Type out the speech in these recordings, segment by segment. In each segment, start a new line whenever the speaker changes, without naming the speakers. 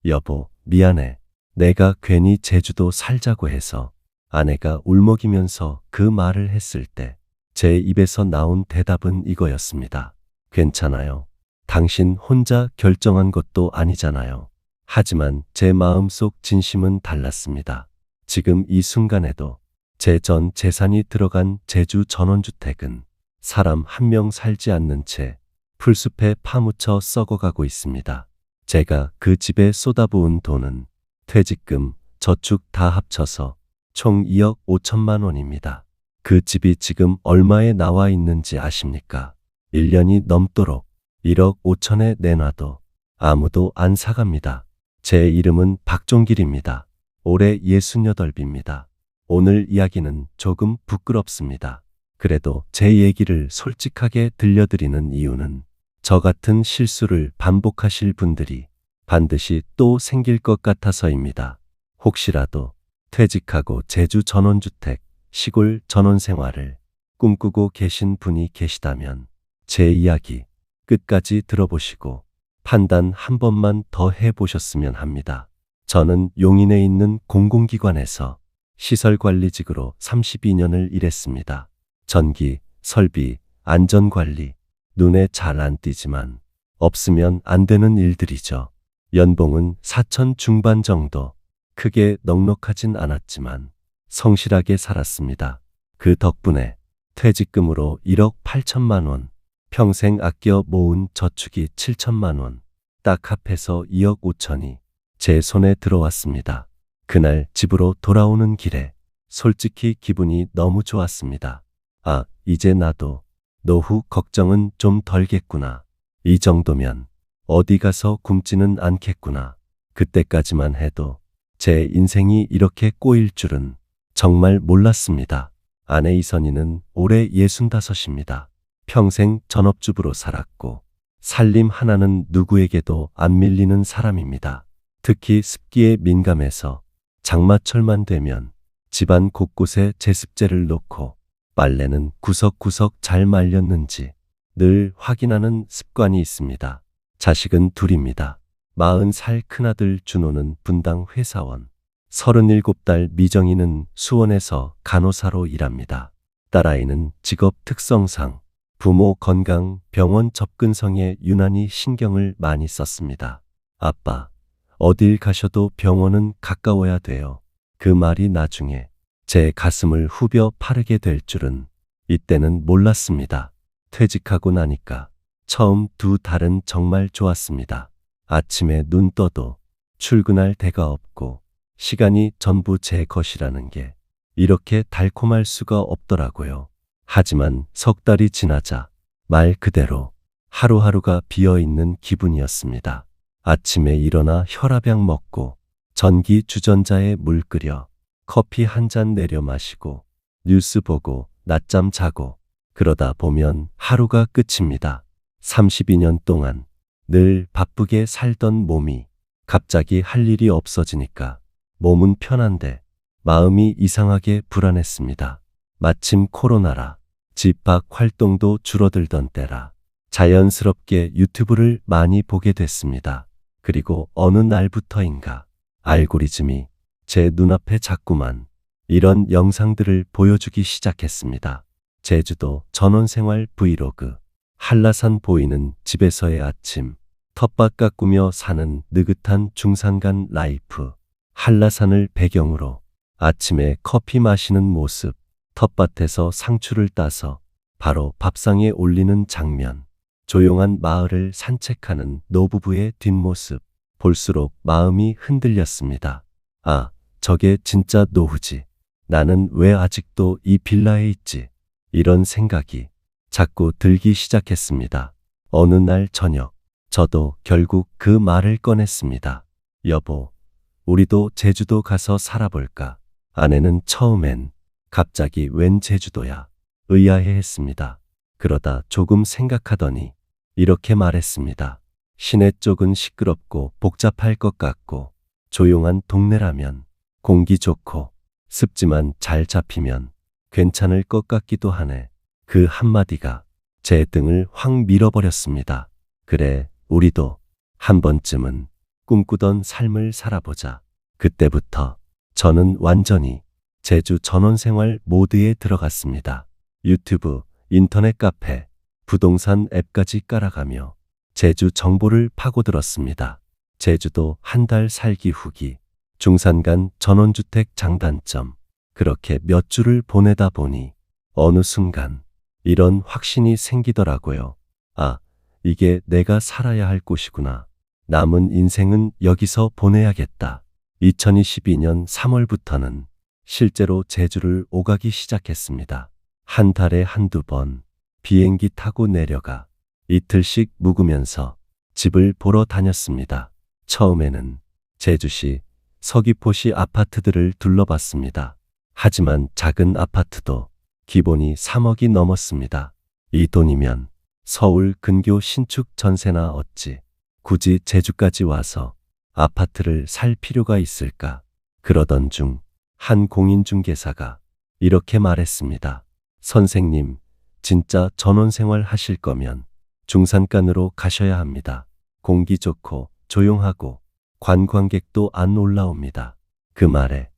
여보, 미안해. 내가 괜히 제주도 살자고 해서. 아내가 울먹이면서 그 말을 했을 때 제 입에서 나온 대답은 이거였습니다. 괜찮아요. 당신 혼자 결정한 것도 아니잖아요. 하지만 제 마음속 진심은 달랐습니다. 지금 이 순간에도 제 전 재산이 들어간 제주 전원주택은 사람 한 명 살지 않는 채 풀숲에 파묻혀 썩어가고 있습니다. 제가 그 집에 쏟아부은 돈은 퇴직금, 저축 다 합쳐서 총 2억 5천만 원입니다. 그 집이 지금 얼마에 나와 있는지 아십니까? 1년이 넘도록 1억 5천에 내놔도 아무도 안 사갑니다. 제 이름은 박종길입니다. 올해 68입니다. 오늘 이야기는 조금 부끄럽습니다. 그래도 제 얘기를 솔직하게 들려드리는 이유는 저 같은 실수를 반복하실 분들이 반드시 또 생길 것 같아서입니다. 혹시라도 퇴직하고 제주 전원주택, 시골 전원 생활을 꿈꾸고 계신 분이 계시다면 제 이야기 끝까지 들어보시고 판단 한 번만 더 해보셨으면 합니다. 저는 용인에 있는 공공기관에서 시설관리직으로 32년을 일했습니다. 전기, 설비, 안전관리, 눈에 잘 안 띄지만 없으면 안 되는 일들이죠. 연봉은 4천 중반 정도, 크게 넉넉하진 않았지만 성실하게 살았습니다. 그 덕분에 퇴직금으로 1억 8천만 원, 평생 아껴 모은 저축이 7천만 원, 딱 합해서 2억 5천이 제 손에 들어왔습니다. 그날 집으로 돌아오는 길에 솔직히 기분이 너무 좋았습니다. 아, 이제 나도 노후 걱정은 좀 덜겠구나. 이 정도면 어디 가서 굶지는 않겠구나. 그때까지만 해도 제 인생이 이렇게 꼬일 줄은 정말 몰랐습니다. 아내 이선희는 올해 65입니다. 평생 전업주부로 살았고 살림 하나는 누구에게도 안 밀리는 사람입니다. 특히 습기에 민감해서 장마철만 되면 집안 곳곳에 제습제를 놓고 빨래는 구석구석 잘 말렸는지 늘 확인하는 습관이 있습니다. 자식은 둘입니다. 40살 큰아들 준호는 분당 회사원, 37달 미정이는 수원에서 간호사로 일합니다. 딸아이는 직업 특성상 부모 건강, 병원 접근성에 유난히 신경을 많이 썼습니다. 아빠, 어딜 가셔도 병원은 가까워야 돼요. 그 말이 나중에 제 가슴을 후벼 파르게 될 줄은 이때는 몰랐습니다. 퇴직하고 나니까 처음 2달은 정말 좋았습니다. 아침에 눈 떠도 출근할 데가 없고 시간이 전부 제 것이라는 게 이렇게 달콤할 수가 없더라고요. 하지만 석 달이 지나자 말 그대로 하루하루가 비어있는 기분이었습니다. 아침에 일어나 혈압약 먹고 전기 주전자에 물 끓여 커피 한 잔 내려 마시고 뉴스 보고 낮잠 자고 그러다 보면 하루가 끝입니다. 32년 동안 늘 바쁘게 살던 몸이 갑자기 할 일이 없어지니까 몸은 편한데 마음이 이상하게 불안했습니다. 마침 코로나라 집 밖 활동도 줄어들던 때라 자연스럽게 유튜브를 많이 보게 됐습니다. 그리고 어느 날부터인가 알고리즘이 제 눈앞에 자꾸만 이런 영상들을 보여주기 시작했습니다. 제주도 전원생활 브이로그, 한라산 보이는 집에서의 아침, 텃밭 가꾸며 사는 느긋한 중산간 라이프, 한라산을 배경으로 아침에 커피 마시는 모습, 텃밭에서 상추를 따서 바로 밥상에 올리는 장면, 조용한 마을을 산책하는 노부부의 뒷모습, 볼수록 마음이 흔들렸습니다. 아, 저게 진짜 노후지. 나는 왜 아직도 이 빌라에 있지? 이런 생각이 자꾸 들기 시작했습니다. 어느 날 저녁, 저도 결국 그 말을 꺼냈습니다. 여보, 우리도 제주도 가서 살아볼까? 아내는 처음엔 갑자기 웬 제주도야? 의아해했습니다. 그러다 조금 생각하더니 이렇게 말했습니다. 시내 쪽은 시끄럽고 복잡할 것 같고 조용한 동네라면 공기 좋고 습지만 잘 잡히면 괜찮을 것 같기도 하네. 그 한마디가 제 등을 확 밀어버렸습니다. 그래, 우리도 한 번쯤은 꿈꾸던 삶을 살아보자. 그때부터 저는 완전히 제주 전원생활 모드에 들어갔습니다. 유튜브, 인터넷 카페, 부동산 앱까지 깔아가며 제주 정보를 파고들었습니다. 제주도 한 달 살기 후기, 중산간 전원주택 장단점, 그렇게 몇 주를 보내다 보니 어느 순간 이런 확신이 생기더라고요. 아, 이게 내가 살아야 할 곳이구나. 남은 인생은 여기서 보내야겠다. 2022년 3월부터는 실제로 제주를 오가기 시작했습니다. 한 달에 한두 번 비행기 타고 내려가 이틀씩 묵으면서 집을 보러 다녔습니다. 처음에는 제주시, 서귀포시 아파트들을 둘러봤습니다. 하지만 작은 아파트도 기본이 3억이 넘었습니다. 이 돈이면 서울 근교 신축 전세나 얻지. 굳이 제주까지 와서 아파트를 살 필요가 있을까? 그러던 중 한 공인중개사가 이렇게 말했습니다. 선생님, 진짜 전원생활 하실 거면 중산간으로 가셔야 합니다. 공기 좋고 조용하고 관광객도 안 올라옵니다. 그 말에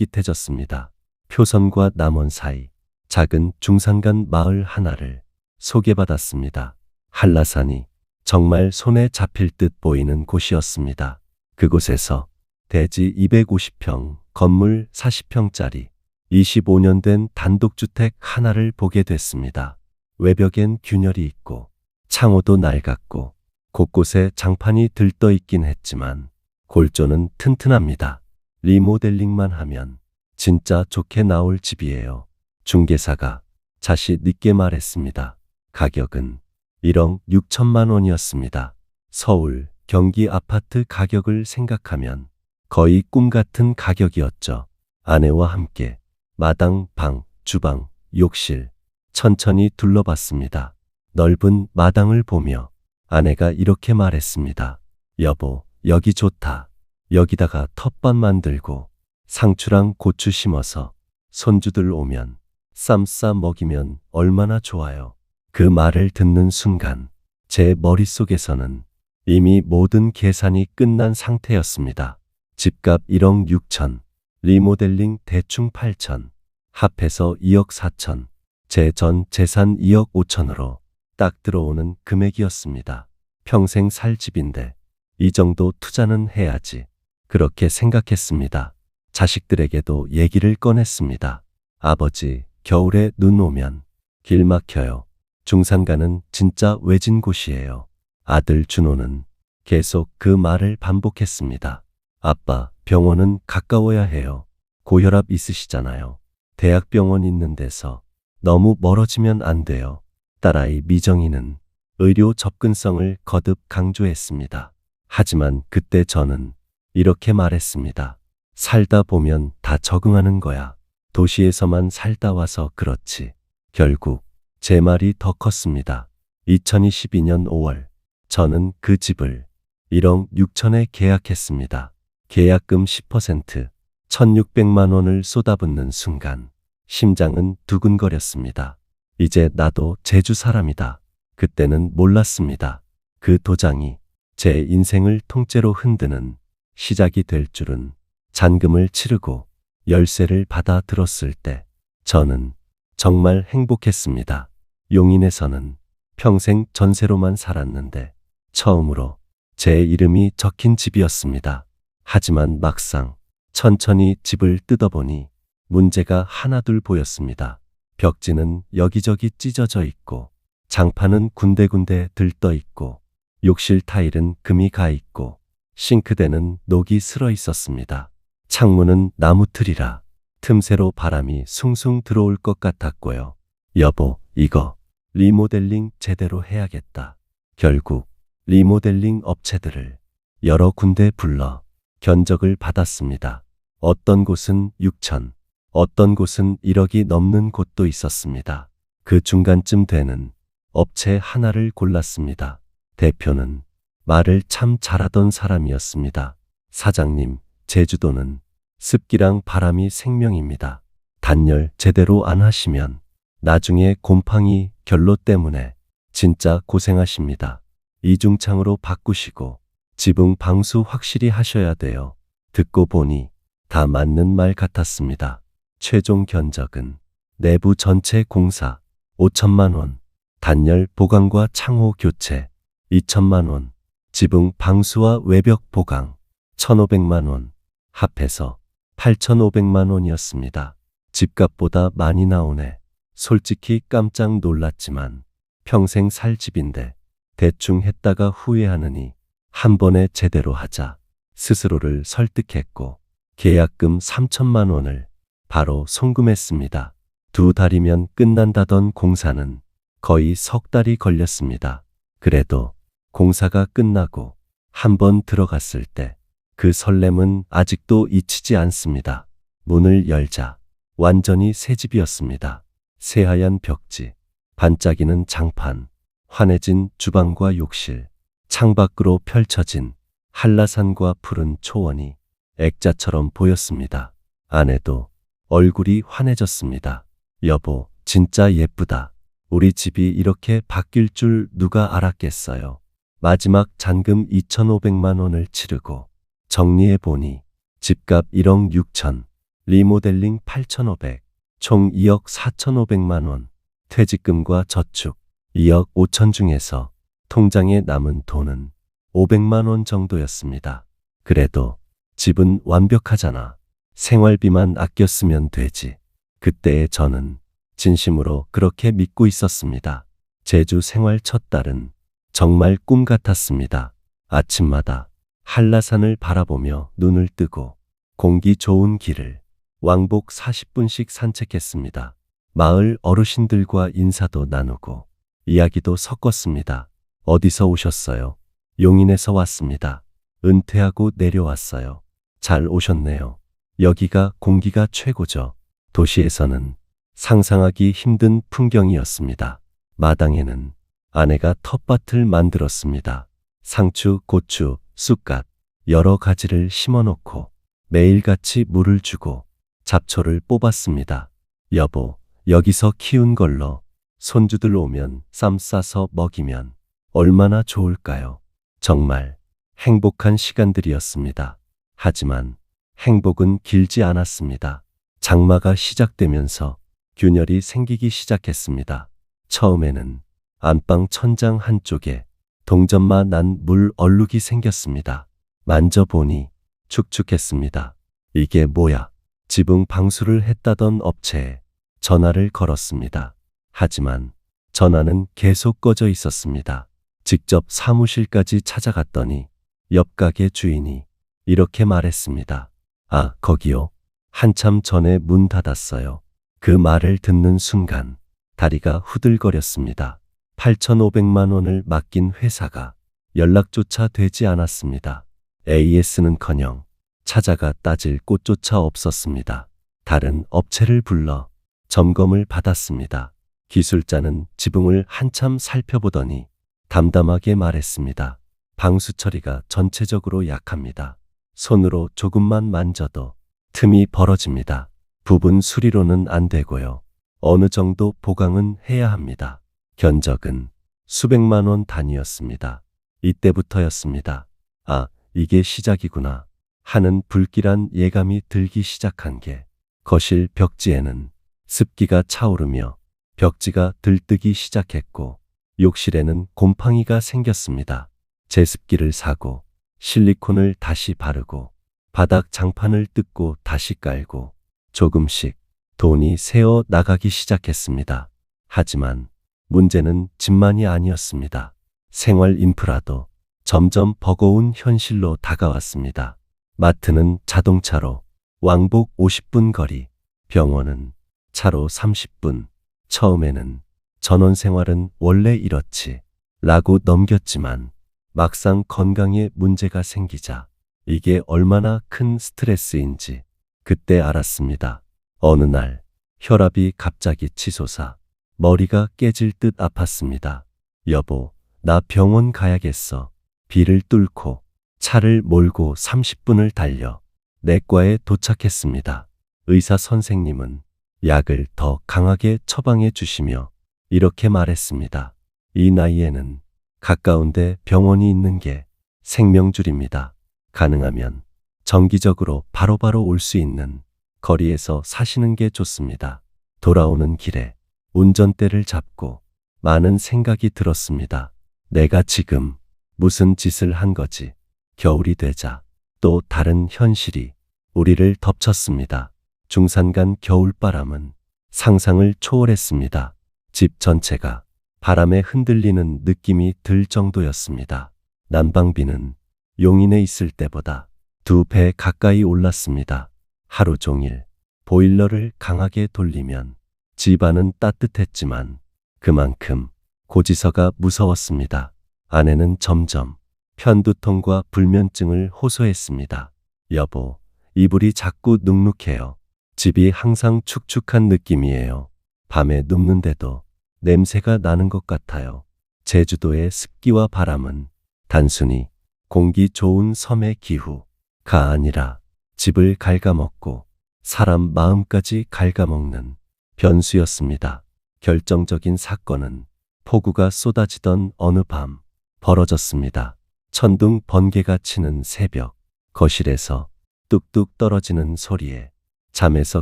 솔깃해졌습니다. 표선과 남원 사이 작은 중산간 마을 하나를 소개받았습니다. 한라산이 정말 손에 잡힐 듯 보이는 곳이었습니다. 그곳에서 대지 250평, 건물 40평짜리 25년 된 단독주택 하나를 보게 됐습니다. 외벽엔 균열이 있고 창호도 낡았고 곳곳에 장판이 들떠 있긴 했지만 골조는 튼튼합니다. 리모델링만 하면 진짜 좋게 나올 집이에요. 중개사가 자신 있게 말했습니다. 가격은 1억 6천만 원이었습니다. 서울, 경기 아파트 가격을 생각하면 거의 꿈 같은 가격이었죠. 아내와 함께 마당, 방, 주방, 욕실 천천히 둘러봤습니다. 넓은 마당을 보며 아내가 이렇게 말했습니다. 여보, 여기 좋다. 여기다가 텃밭 만들고 상추랑 고추 심어서 손주들 오면 쌈 싸 먹이면 얼마나 좋아요. 그 말을 듣는 순간 제 머릿속에서는 이미 모든 계산이 끝난 상태였습니다. 집값 1억 6천, 리모델링 대충 8천, 합해서 2억 4천, 제 전 재산 2억 5천으로 딱 들어오는 금액이었습니다. 평생 살 집인데 이 정도 투자는 해야지. 그렇게 생각했습니다. 자식들에게도 얘기를 꺼냈습니다. 아버지, 겨울에 눈 오면 길 막혀요. 중산간은 진짜 외진 곳이에요. 아들 준호는 계속 그 말을 반복했습니다. 아빠, 병원은 가까워야 해요. 고혈압 있으시잖아요. 대학병원 있는 데서 너무 멀어지면 안 돼요. 딸아이 미정이는 의료 접근성을 거듭 강조했습니다. 하지만 그때 저는 이렇게 말했습니다. 살다 보면 다 적응하는 거야. 도시에서만 살다 와서 그렇지. 결국 제 말이 더 컸습니다. 2022년 5월 저는 그 집을 1억 6천에 계약했습니다. 계약금 10%, 1,600만 원을 쏟아붓는 순간 심장은 두근거렸습니다. 이제 나도 제주 사람이다. 그때는 몰랐습니다. 그 도장이 제 인생을 통째로 흔드는 시작이 될 줄은. 잔금을 치르고 열쇠를 받아 들었을 때 저는 정말 행복했습니다. 용인에서는 평생 전세로만 살았는데 처음으로 제 이름이 적힌 집이었습니다. 하지만 막상 천천히 집을 뜯어보니 문제가 하나둘 보였습니다. 벽지는 여기저기 찢어져 있고 장판은 군데군데 들떠 있고 욕실 타일은 금이 가 있고 싱크대는 녹이 슬어 있었습니다. 창문은 나무틀이라 틈새로 바람이 숭숭 들어올 것 같았고요. 여보, 이거 리모델링 제대로 해야겠다. 결국 리모델링 업체들을 여러 군데 불러 견적을 받았습니다. 어떤 곳은 6천, 어떤 곳은 1억이 넘는 곳도 있었습니다. 그 중간쯤 되는 업체 하나를 골랐습니다. 대표는 말을 참 잘하던 사람이었습니다. 사장님, 제주도는 습기랑 바람이 생명입니다. 단열 제대로 안 하시면 나중에 곰팡이 결로 때문에 진짜 고생하십니다. 이중창으로 바꾸시고 지붕 방수 확실히 하셔야 돼요. 듣고 보니 다 맞는 말 같았습니다. 최종 견적은 내부 전체 공사 5천만 원, 단열 보강과 창호 교체 2천만 원, 지붕 방수와 외벽 보강 1,500만 원, 합해서 8,500만 원이었습니다. 집값보다 많이 나오네. 솔직히 깜짝 놀랐지만 평생 살 집인데 대충 했다가 후회하느니 한 번에 제대로 하자. 스스로를 설득했고 계약금 3천만 원을 바로 송금했습니다. 2달이면 끝난다던 공사는 거의 석 달이 걸렸습니다. 그래도 공사가 끝나고 한 번 들어갔을 때 그 설렘은 아직도 잊히지 않습니다. 문을 열자 완전히 새 집이었습니다. 새하얀 벽지, 반짝이는 장판, 환해진 주방과 욕실, 창밖으로 펼쳐진 한라산과 푸른 초원이 액자처럼 보였습니다. 아내도 얼굴이 환해졌습니다. 여보, 진짜 예쁘다. 우리 집이 이렇게 바뀔 줄 누가 알았겠어요. 마지막 잔금 2,500만 원을 치르고 정리해보니 집값 1억 6천, 리모델링 8,500, 총 2억 4,500만 원, 퇴직금과 저축 2억 5천 중에서 통장에 남은 돈은 500만 원 정도였습니다. 그래도 집은 완벽하잖아. 생활비만 아껴 쓰면 되지. 그때의 저는 진심으로 그렇게 믿고 있었습니다. 제주 생활 첫 달은 정말 꿈 같았습니다. 아침마다 한라산을 바라보며 눈을 뜨고 공기 좋은 길을 왕복 40분씩 산책했습니다. 마을 어르신들과 인사도 나누고 이야기도 섞었습니다. 어디서 오셨어요? 용인에서 왔습니다. 은퇴하고 내려왔어요. 잘 오셨네요. 여기가 공기가 최고죠. 도시에서는 상상하기 힘든 풍경이었습니다. 마당에는 아내가 텃밭을 만들었습니다. 상추, 고추, 쑥갓 여러 가지를 심어놓고 매일같이 물을 주고 잡초를 뽑았습니다. 여보, 여기서 키운 걸로 손주들 오면 쌈 싸서 먹이면 얼마나 좋을까요? 정말 행복한 시간들이었습니다. 하지만 행복은 길지 않았습니다. 장마가 시작되면서 균열이 생기기 시작했습니다. 처음에는 안방 천장 한쪽에 동전마 난 물 얼룩이 생겼습니다. 만져보니 축축했습니다. 이게 뭐야? 지붕 방수를 했다던 업체에 전화를 걸었습니다. 하지만 전화는 계속 꺼져 있었습니다. 직접 사무실까지 찾아갔더니 옆 가게 주인이 이렇게 말했습니다. 아, 거기요. 한참 전에 문 닫았어요. 그 말을 듣는 순간 다리가 후들거렸습니다. 8,500만 원을 맡긴 회사가 연락조차 되지 않았습니다. AS는커녕 찾아가 따질 곳조차 없었습니다. 다른 업체를 불러 점검을 받았습니다. 기술자는 지붕을 한참 살펴보더니 담담하게 말했습니다. 방수 처리가 전체적으로 약합니다. 손으로 조금만 만져도 틈이 벌어집니다. 부분 수리로는 안 되고요. 어느 정도 보강은 해야 합니다. 견적은 수백만 원 단위였습니다. 이때부터였습니다. 아, 이게 시작이구나 하는 불길한 예감이 들기 시작한 게 거실 벽지에는 습기가 차오르며 벽지가 들뜨기 시작했고 욕실에는 곰팡이가 생겼습니다. 제습기를 사고 실리콘을 다시 바르고 바닥 장판을 뜯고 다시 깔고 조금씩 돈이 새어 나가기 시작했습니다. 하지만 문제는 집만이 아니었습니다. 생활 인프라도 점점 버거운 현실로 다가왔습니다. 마트는 자동차로 왕복 50분 거리, 병원은 차로 30분. 처음에는 전원생활은 원래 이렇지 라고 넘겼지만 막상 건강에 문제가 생기자 이게 얼마나 큰 스트레스인지 그때 알았습니다. 어느 날 혈압이 갑자기 치솟아 머리가 깨질 듯 아팠습니다. 여보, 나 병원 가야겠어. 비를 뚫고 차를 몰고 30분을 달려 내과에 도착했습니다. 의사 선생님은 약을 더 강하게 처방해 주시며 이렇게 말했습니다. 이 나이에는 가까운데 병원이 있는 게 생명줄입니다. 가능하면 정기적으로 바로바로 올 수 있는 거리에서 사시는 게 좋습니다. 돌아오는 길에 운전대를 잡고 많은 생각이 들었습니다. 내가 지금 무슨 짓을 한 거지? 겨울이 되자 또 다른 현실이 우리를 덮쳤습니다. 중산간 겨울바람은 상상을 초월했습니다. 집 전체가 바람에 흔들리는 느낌이 들 정도였습니다. 난방비는 용인에 있을 때보다 2배 가까이 올랐습니다. 하루 종일 보일러를 강하게 돌리면 집안은 따뜻했지만 그만큼 고지서가 무서웠습니다. 아내는 점점 편두통과 불면증을 호소했습니다. 여보, 이불이 자꾸 눅눅해요. 집이 항상 축축한 느낌이에요. 밤에 눕는데도 냄새가 나는 것 같아요. 제주도의 습기와 바람은 단순히 공기 좋은 섬의 기후가 아니라 집을 갉아먹고 사람 마음까지 갉아먹는 변수였습니다. 결정적인 사건은 폭우가 쏟아지던 어느 밤 벌어졌습니다. 천둥 번개가 치는 새벽, 거실에서 뚝뚝 떨어지는 소리에 잠에서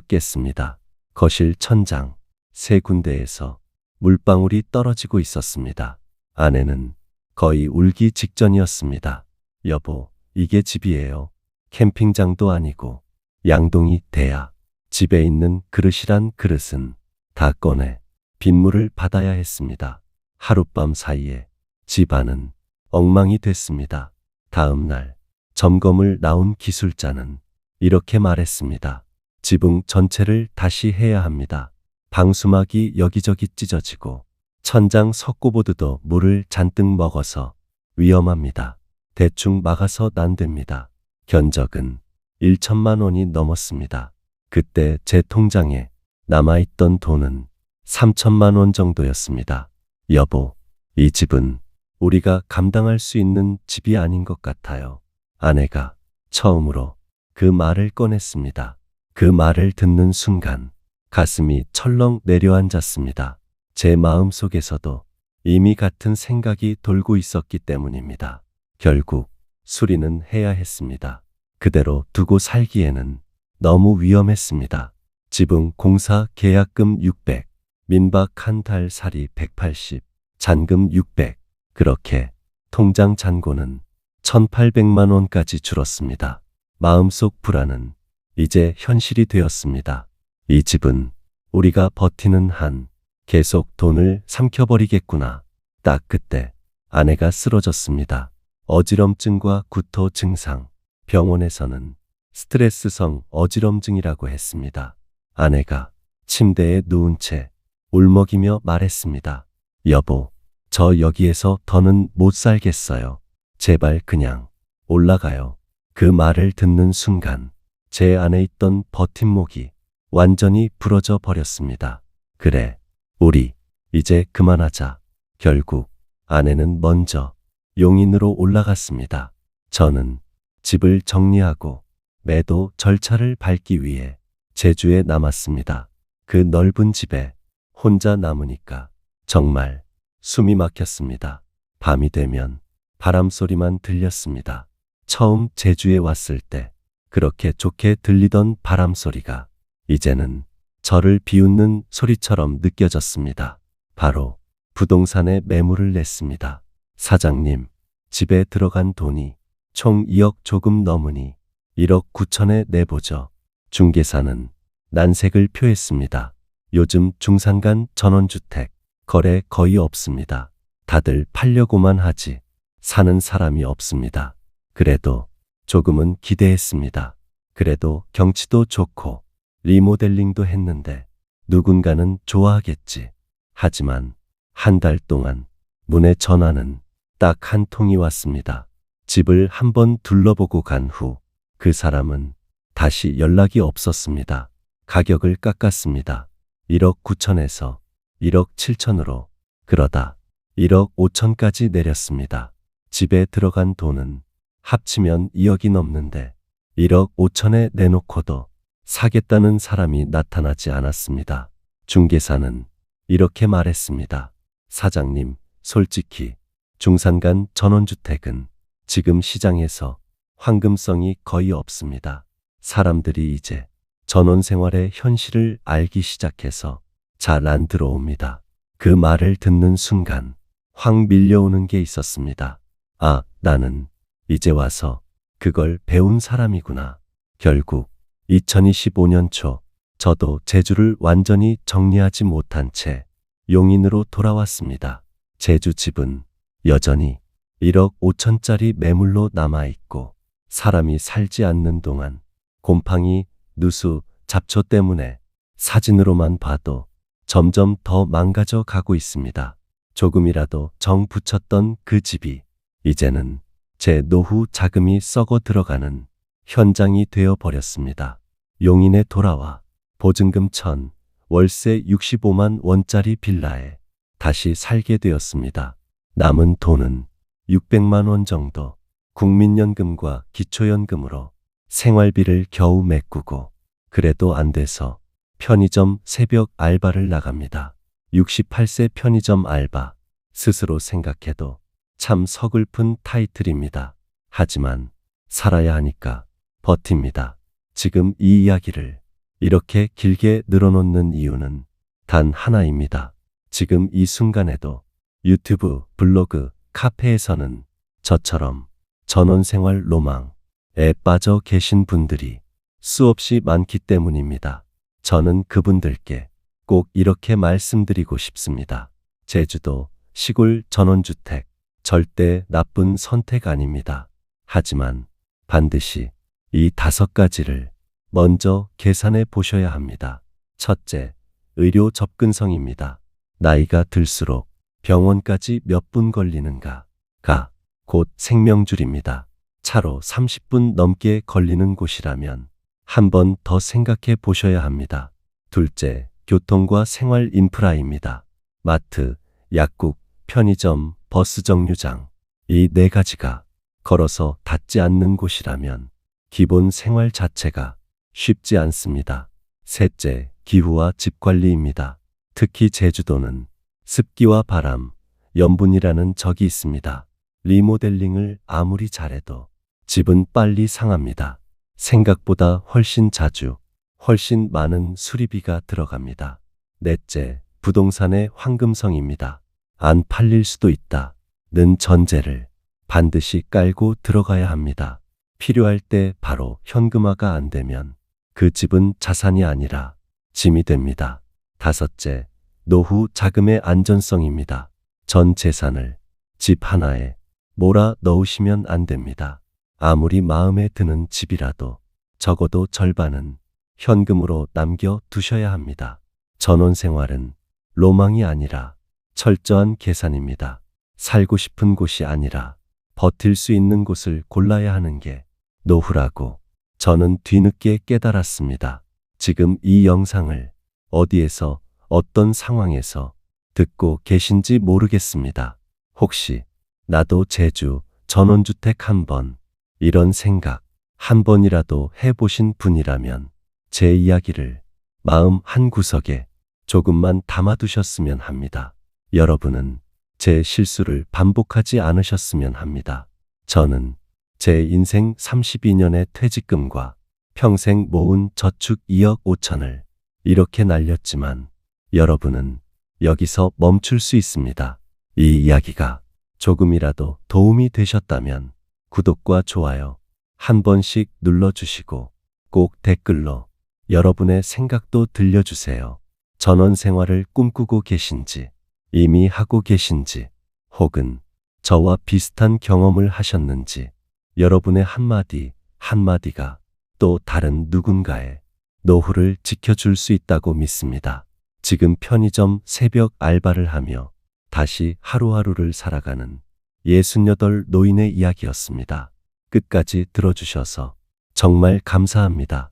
깼습니다. 거실 천장 세 군데에서 물방울이 떨어지고 있었습니다. 아내는 거의 울기 직전이었습니다. 여보, 이게 집이에요. 캠핑장도 아니고 양동이 돼야 집에 있는 그릇이란 그릇은 다 꺼내 빗물을 받아야 했습니다. 하룻밤 사이에 집안은 엉망이 됐습니다. 다음 날 점검을 나온 기술자는 이렇게 말했습니다. 지붕 전체를 다시 해야 합니다. 방수막이 여기저기 찢어지고 천장 석고보드도 물을 잔뜩 먹어서 위험합니다. 대충 막아서 안 됩니다. 견적은 1천만 원이 넘었습니다. 그때 제 통장에 남아있던 돈은 3천만 원 정도였습니다. 여보, 이 집은 우리가 감당할 수 있는 집이 아닌 것 같아요. 아내가 처음으로 그 말을 꺼냈습니다. 그 말을 듣는 순간 가슴이 철렁 내려앉았습니다. 제 마음 속에서도 이미 같은 생각이 돌고 있었기 때문입니다. 결국 수리는 해야 했습니다. 그대로 두고 살기에는 너무 위험했습니다. 지붕 공사 계약금 600, 민박 한 달 살이 180, 잔금 600. 그렇게 통장 잔고는 1,800만 원까지 줄었습니다. 마음속 불안은 이제 현실이 되었습니다. 이 집은 우리가 버티는 한 계속 돈을 삼켜버리겠구나. 딱 그때 아내가 쓰러졌습니다. 어지럼증과 구토 증상, 병원에서는 스트레스성 어지럼증이라고 했습니다. 아내가 침대에 누운 채 울먹이며 말했습니다. 여보, 저 여기에서 더는 못 살겠어요. 제발 그냥 올라가요. 그 말을 듣는 순간 제 안에 있던 버팀목이 완전히 부러져 버렸습니다. 그래, 우리 이제 그만하자. 결국 아내는 먼저 용인으로 올라갔습니다. 저는 집을 정리하고 매도 절차를 밟기 위해 제주에 남았습니다. 그 넓은 집에 혼자 남으니까 정말 숨이 막혔습니다. 밤이 되면 바람 소리만 들렸습니다. 처음 제주에 왔을 때 그렇게 좋게 들리던 바람 소리가 이제는 저를 비웃는 소리처럼 느껴졌습니다. 바로 부동산에 매물을 냈습니다. 사장님, 집에 들어간 돈이 총 2억 조금 넘으니 1억 9천에 내보죠. 중개사는 난색을 표했습니다. 요즘 중산간 전원주택 거래 거의 없습니다. 다들 팔려고만 하지 사는 사람이 없습니다. 그래도 조금은 기대했습니다. 그래도 경치도 좋고 리모델링도 했는데 누군가는 좋아하겠지. 하지만 한 달 동안 문의 전화는 딱 한 통이 왔습니다. 집을 한번 둘러보고 간 후 그 사람은 다시 연락이 없었습니다. 가격을 깎았습니다. 1억 9천에서 1억 7천으로 그러다 1억 5천까지 내렸습니다. 집에 들어간 돈은 합치면 2억이 넘는데 1억 5천에 내놓고도 사겠다는 사람이 나타나지 않았습니다. 중개사는 이렇게 말했습니다. 사장님, 솔직히 중산간 전원주택은 지금 시장에서 황금성이 거의 없습니다. 사람들이 이제 전원 생활의 현실을 알기 시작해서 잘 안 들어옵니다. 그 말을 듣는 순간 확 밀려오는 게 있었습니다. 아, 나는 이제 와서 그걸 배운 사람이구나. 결국 2025년 초 저도 제주를 완전히 정리하지 못한 채 용인으로 돌아왔습니다. 제주 집은 여전히 1억 5천짜리 매물로 남아있고 사람이 살지 않는 동안 곰팡이, 누수, 잡초 때문에 사진으로만 봐도 점점 더 망가져 가고 있습니다. 조금이라도 정 붙였던 그 집이 이제는 제 노후 자금이 썩어 들어가는 현장이 되어 버렸습니다. 용인에 돌아와 보증금 1,000, 월세 65만 원짜리 빌라에 다시 살게 되었습니다. 남은 돈은 600만 원 정도 국민연금과 기초연금으로 생활비를 겨우 메꾸고 그래도 안 돼서 편의점 새벽 알바를 나갑니다. 68세 편의점 알바. 스스로 생각해도 참 서글픈 타이틀입니다. 하지만 살아야 하니까 버팁니다. 지금 이 이야기를 이렇게 길게 늘어놓는 이유는 단 하나입니다. 지금 이 순간에도 유튜브, 블로그, 카페에서는 저처럼 전원생활 로망에 빠져 계신 분들이 수없이 많기 때문입니다. 저는 그분들께 꼭 이렇게 말씀드리고 싶습니다. 제주도 시골 전원주택 절대 나쁜 선택 아닙니다. 하지만 반드시 이 5가지를 먼저 계산해 보셔야 합니다. 첫째, 의료 접근성입니다. 나이가 들수록 병원까지 몇 분 걸리는가가 곧 생명줄입니다. 차로 30분 넘게 걸리는 곳이라면 한 번 더 생각해 보셔야 합니다. 둘째, 교통과 생활 인프라입니다. 마트, 약국, 편의점, 버스 정류장. 이 4가지가 걸어서 닿지 않는 곳이라면 기본 생활 자체가 쉽지 않습니다. 셋째, 기후와 집 관리입니다. 특히 제주도는 습기와 바람, 염분이라는 적이 있습니다. 리모델링을 아무리 잘해도 집은 빨리 상합니다. 생각보다 훨씬 자주, 훨씬 많은 수리비가 들어갑니다. 넷째, 부동산의 황금성입니다. 안 팔릴 수도 있다는 전제를 반드시 깔고 들어가야 합니다. 필요할 때 바로 현금화가 안 되면 그 집은 자산이 아니라 짐이 됩니다. 다섯째, 노후 자금의 안전성입니다. 전 재산을 집 하나에 몰아 넣으시면 안 됩니다. 아무리 마음에 드는 집이라도 적어도 절반은 현금으로 남겨 두셔야 합니다. 전원생활은 로망이 아니라 철저한 계산입니다. 살고 싶은 곳이 아니라 버틸 수 있는 곳을 골라야 하는 게 노후라고 저는 뒤늦게 깨달았습니다. 지금 이 영상을 어디에서 어떤 상황에서 듣고 계신지 모르겠습니다. 혹시 나도 제주 전원주택 한번 이런 생각 한 번이라도 해보신 분이라면 제 이야기를 마음 한구석에 조금만 담아두셨으면 합니다. 여러분은 제 실수를 반복하지 않으셨으면 합니다. 저는 제 인생 32년의 퇴직금과 평생 모은 저축 2억 5천을 이렇게 날렸지만 여러분은 여기서 멈출 수 있습니다. 이 이야기가 조금이라도 도움이 되셨다면 구독과 좋아요 한 번씩 눌러주시고 꼭 댓글로 여러분의 생각도 들려주세요. 전원 생활을 꿈꾸고 계신지, 이미 하고 계신지, 혹은 저와 비슷한 경험을 하셨는지, 여러분의 한마디 한마디가 또 다른 누군가의 노후를 지켜줄 수 있다고 믿습니다. 지금 편의점 새벽 알바를 하며 다시 하루하루를 살아가는 68 노인의 이야기였습니다. 끝까지 들어주셔서 정말 감사합니다.